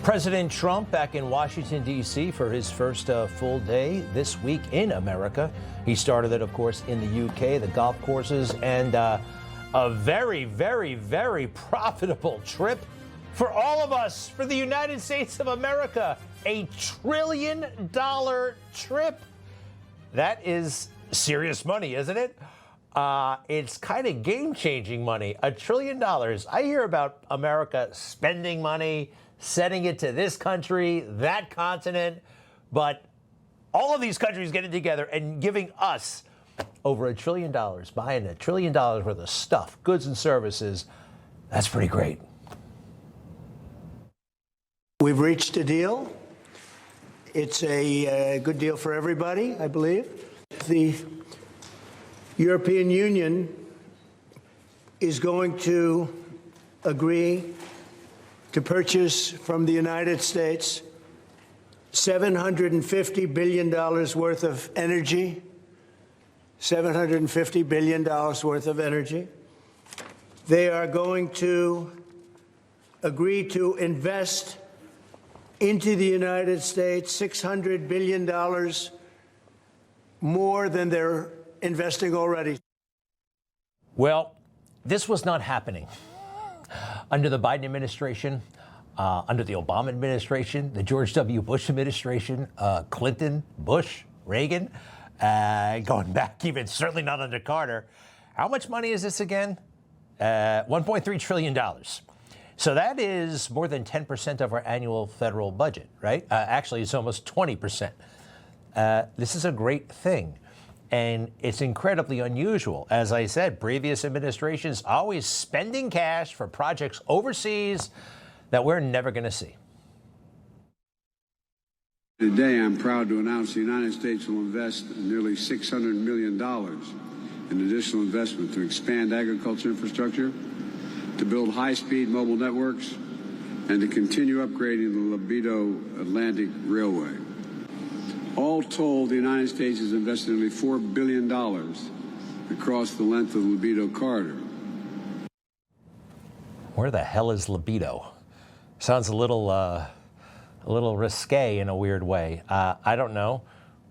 President Trump back in Washington, D.C. for his first full day this week in America. He started it, of course, in the U.K., the golf courses, and a very, very, very profitable trip for all of us, for the United States of America. $1 trillion trip. That is serious money, isn't it? It's kind of game-changing money. $1 trillion. I hear about America spending money, sending it to this country, that continent, but all of these countries getting together and giving us over $1 trillion, buying $1 trillion worth of stuff, goods and services. That's pretty great. We've reached a deal. It's a good deal for everybody, I believe. The European Union is going to agree to purchase from the United States $750 billion worth of energy. $750 billion worth of energy. They are going to agree to invest into the United States $600 billion more than they're investing already. Well, this was not happening under the Biden administration, under the Obama administration, the George W. Bush administration, Clinton, Bush, Reagan, going back even, certainly not under Carter. How much money is this again? $1.3 trillion. So that is more than 10% of our annual federal budget, right? Actually, it's almost 20%. This is a great thing. And it's incredibly unusual. As I said, previous administrations always spending cash for projects overseas that we're never going to see. Today, I'm proud to announce the United States will invest nearly $600 million in additional investment to expand agriculture infrastructure, to build high-speed mobile networks, and to continue upgrading the Libido Atlantic Railway. All told, the United States has invested nearly $4 billion across the length of the Libido corridor. Where the hell is Libido? Sounds a little risque in a weird way. I don't know,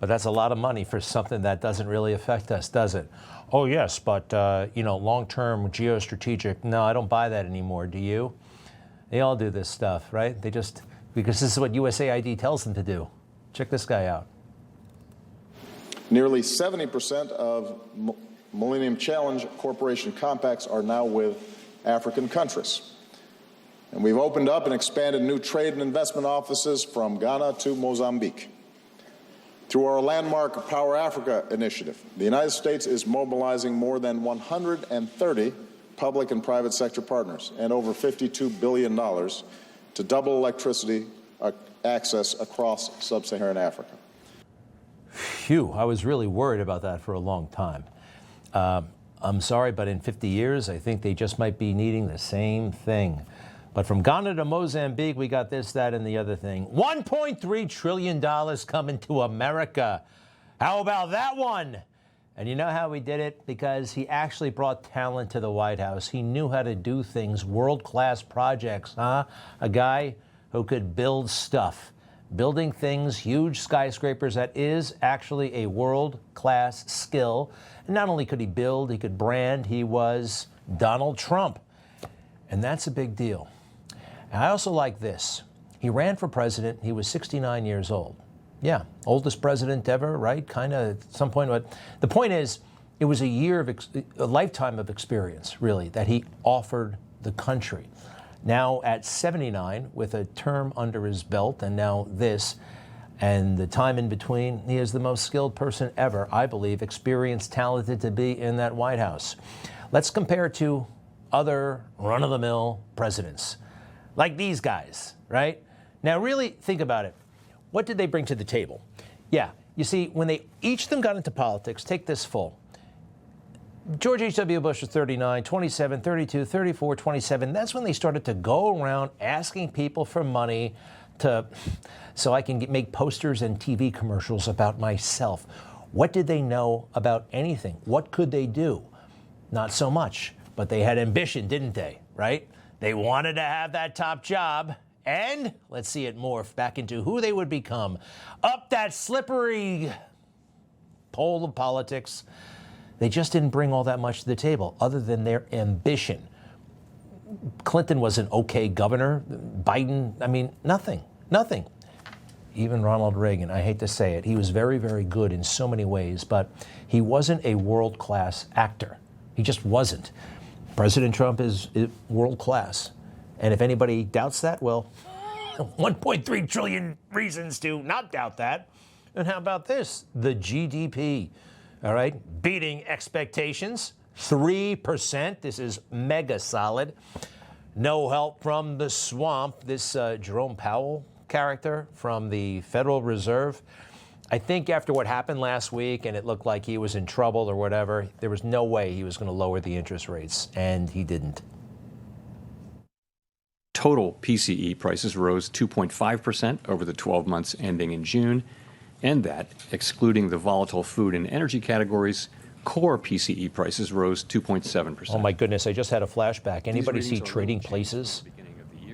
but that's a lot of money for something that doesn't really affect us, does it? Oh, yes, but, long-term geostrategic. No, I don't buy that anymore. Do you? They all do this stuff, right? They just, because this is what USAID tells them to do. Check this guy out. Nearly 70% of Millennium Challenge Corporation compacts are now with African countries. And we've opened up and expanded new trade and investment offices from Ghana to Mozambique. Through our landmark Power Africa initiative, the United States is mobilizing more than 130 public and private sector partners and over $52 billion to double electricity access across sub-Saharan Africa. Phew, I was really worried about that for a long time. I'm sorry, but in 50 years, I think they just might be needing the same thing. But from Ghana to Mozambique, we got this, that, and the other thing. $1.3 trillion coming to America. How about that one? And you know how he did it? Because he actually brought talent to the White House. He knew how to do things, world-class projects, huh? A guy who could build stuff. Building things, huge skyscrapers, that is actually a world-class skill. And not only could he build, he could brand. He was Donald Trump. And that's a big deal. And I also like this. He ran for president. He was 69 years old. Yeah, oldest president ever, right? Kind of at some point. But the point is, it was a lifetime of experience, really, that he offered the country. Now at 79, with a term under his belt, and now this, and the time in between, he is the most skilled person ever, I believe, experienced, talented to be in that White House. Let's compare to other run-of-the-mill presidents, like these guys, right? Now really think about it. What did they bring to the table? Yeah, you see, when each of them got into politics, take this full. George H.W. Bush was 39, 27, 32, 34, 27. That's when they started to go around asking people for money so I can make posters and TV commercials about myself. What did they know about anything? What could they do? Not so much, but they had ambition, didn't they, right? They wanted to have that top job, And let's see it morph back into who they would become. Up that slippery pole of politics. They just didn't bring all that much to the table other than their ambition. Clinton was an okay governor. Biden, I mean, nothing. Even Ronald Reagan, I hate to say it, he was very, very good in so many ways, but he wasn't a world-class actor. He just wasn't. President Trump is world-class. And if anybody doubts that, well, 1.3 trillion reasons to not doubt that. And how about this? The GDP, all right, beating expectations, 3%. This is mega solid. No help from the swamp. This Jerome Powell character from the Federal Reserve. I think after what happened last week and it looked like he was in trouble or whatever, there was no way he was going to lower the interest rates, and he didn't. Total PCE prices rose 2.5% over the 12 months ending in June, and that, excluding the volatile food and energy categories, core PCE prices rose 2.7%. Oh my goodness, I just had a flashback. Anybody see Trading Places?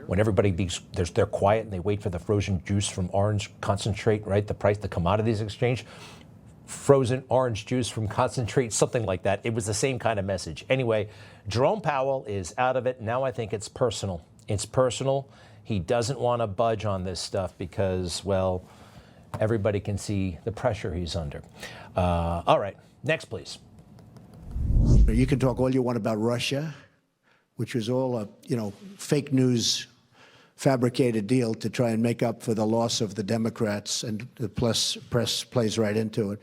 When everybody they're quiet and they wait for the frozen juice from orange concentrate, right? The price, the commodities exchange, frozen orange juice from concentrate, something like that. It was the same kind of message. Anyway, Jerome Powell is out of it. Now I think it's personal. It's personal. He doesn't want to budge on this stuff because, well, everybody can see the pressure he's under. All right, next, please. You can talk all you want about Russia, which was all a, fake news, fabricated deal to try and make up for the loss of the Democrats, and the press plays right into it.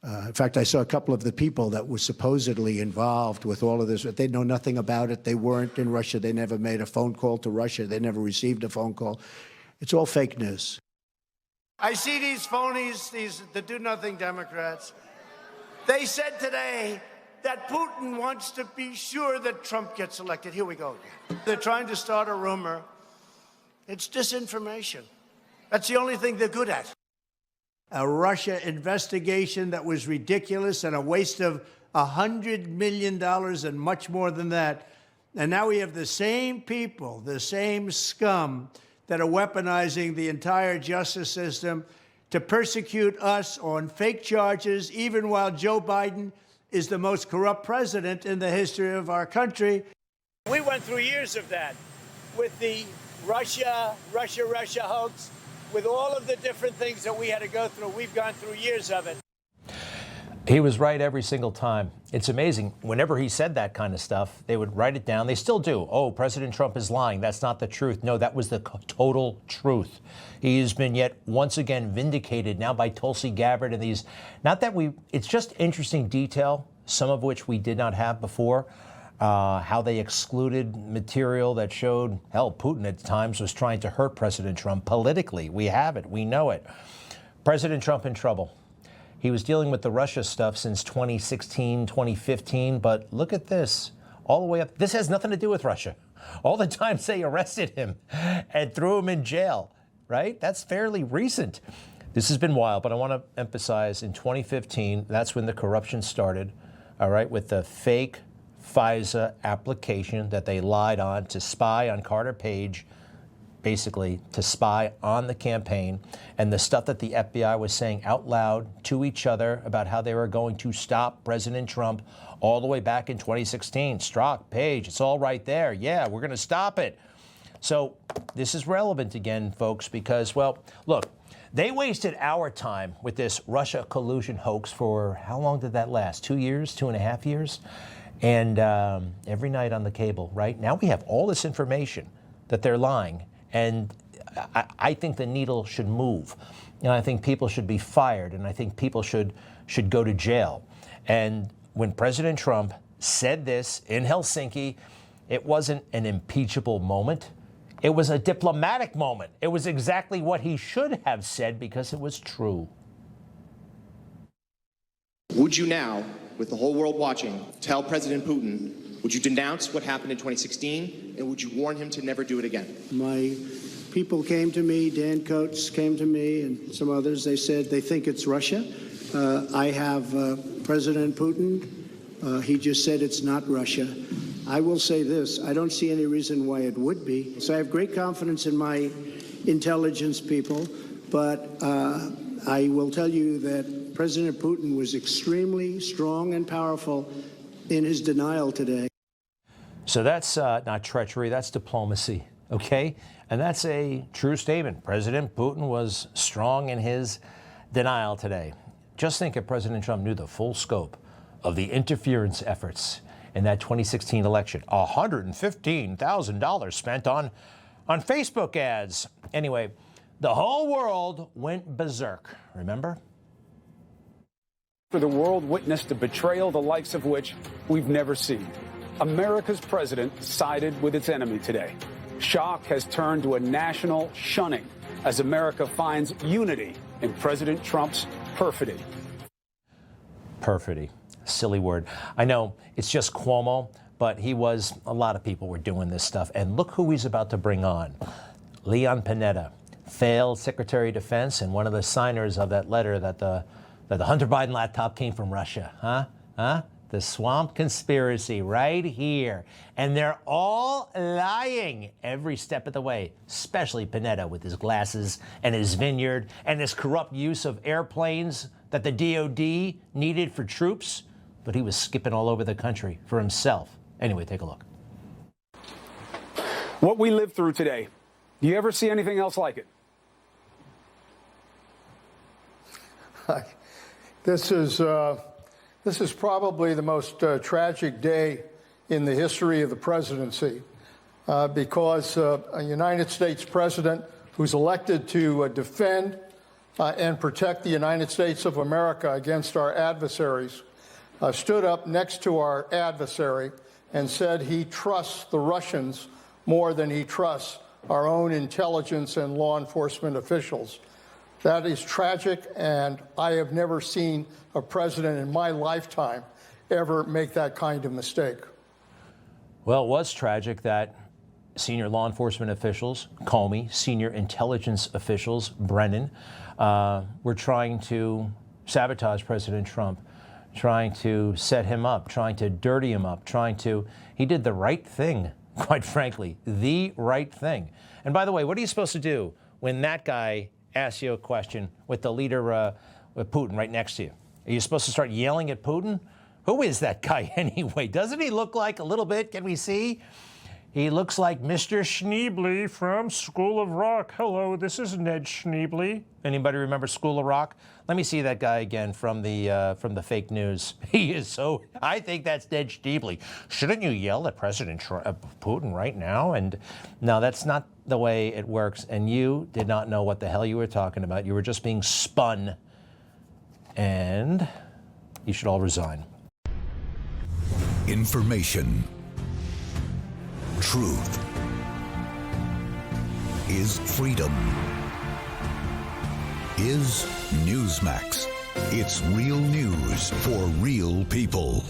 In fact, I saw a couple of the people that were supposedly involved with all of this. They know nothing about it. They weren't in Russia. They never made a phone call to Russia. They never received a phone call. It's all fake news. I see these phonies, the do-nothing Democrats. They said today that Putin wants to be sure that Trump gets elected. Here we go again. They're trying to start a rumor. It's disinformation. That's the only thing they're good at. A Russia investigation that was ridiculous and a waste of $100 million and much more than that. And now we have the same people, the same scum that are weaponizing the entire justice system to persecute us on fake charges, even while Joe Biden is the most corrupt president in the history of our country. We went through years of that with the Russia hoax, with all of the different things that we had to go through. We've gone through years of it. He was right every single time. It's amazing. Whenever he said that kind of stuff, they would write it down. They still do. Oh, President Trump is lying. That's not the truth. No, that was the total truth. He has been yet once again vindicated now by Tulsi Gabbard and these. Not that it's just interesting detail, some of which we did not have before. How they excluded material that showed, hell, Putin at times was trying to hurt President Trump politically. We have it. We know it. President Trump in trouble. He was dealing with the Russia stuff since 2016, 2015, but look at this, all the way up. This has nothing to do with Russia. All the times they arrested him and threw him in jail, right? That's fairly recent. This has been wild, but I want to emphasize in 2015, that's when the corruption started, all right, with the fake FISA application that they lied on to spy on Carter Page, basically to spy on the campaign, and the stuff that the FBI was saying out loud to each other about how they were going to stop President Trump all the way back in 2016. Strzok, Page, it's all right there. Yeah, we're going to stop it. So this is relevant again, folks, because, well, look, they wasted our time with this Russia collusion hoax for how long did that last? 2 years, 2.5 years? And every night on the cable, right? Now we have all this information that they're lying. And I think the needle should move. And I think people should be fired. And I think people should go to jail. And when President Trump said this in Helsinki, it wasn't an impeachable moment. It was a diplomatic moment. It was exactly what he should have said because it was true. Would you now, with the whole world watching, tell President Putin, would you denounce what happened in 2016, and would you warn him to never do it again? My people came to me, Dan Coates came to me, and some others. They said they think it's Russia. I have President Putin. He just said it's not Russia. I will say this, I don't see any reason why it would be. So I have great confidence in my intelligence people, but I will tell you that President Putin was extremely strong and powerful in his denial today. So that's not treachery, that's diplomacy, okay? And that's a true statement. President Putin was strong in his denial today. Just think if President Trump knew the full scope of the interference efforts in that 2016 election. $115,000 spent on Facebook ads. Anyway, the whole world went berserk, remember? The world witnessed a betrayal the likes of which we've never seen. America's president sided with its enemy today. Shock has turned to a national shunning as America finds unity in President Trump's perfidy. Perfidy. Silly word. I know it's just Cuomo, but a lot of people were doing this stuff. And look who he's about to bring on. Leon Panetta, failed Secretary of Defense and one of the signers of that letter that the Hunter Biden laptop came from Russia. The swamp conspiracy right here. And they're all lying every step of the way, especially Panetta with his glasses and his vineyard and his corrupt use of airplanes that the DOD needed for troops. But he was skipping all over the country for himself. Anyway, take a look. What we lived through today, do you ever see anything else like it? This is probably the most tragic day in the history of the presidency because a United States president who's elected to defend and protect the United States of America against our adversaries stood up next to our adversary and said he trusts the Russians more than he trusts our own intelligence and law enforcement officials. That is tragic, and I have never seen a president in my lifetime ever make that kind of mistake. Well, it was tragic that senior law enforcement officials, Comey, senior intelligence officials, Brennan, were trying to sabotage President Trump, trying to set him up, trying to dirty him up, he did the right thing, quite frankly, the right thing. And by the way, what are you supposed to do when that guy asks you a question with the leader, with Putin right next to you? Are you supposed to start yelling at Putin? Who is that guy anyway? Doesn't he look like a little bit? Can we see? He looks like Mr. Schneebly from School of Rock. Hello, this is Ned Schneebly. Anybody remember School of Rock? Let me see that guy again from the fake news. He is so. I think that's Ned Schneebly. Shouldn't you yell at President Putin right now? And no, that's not the way it works. And you did not know what the hell you were talking about. You were just being spun. And you should all resign. Information. Truth is freedom. Is Newsmax. It's real news for real people.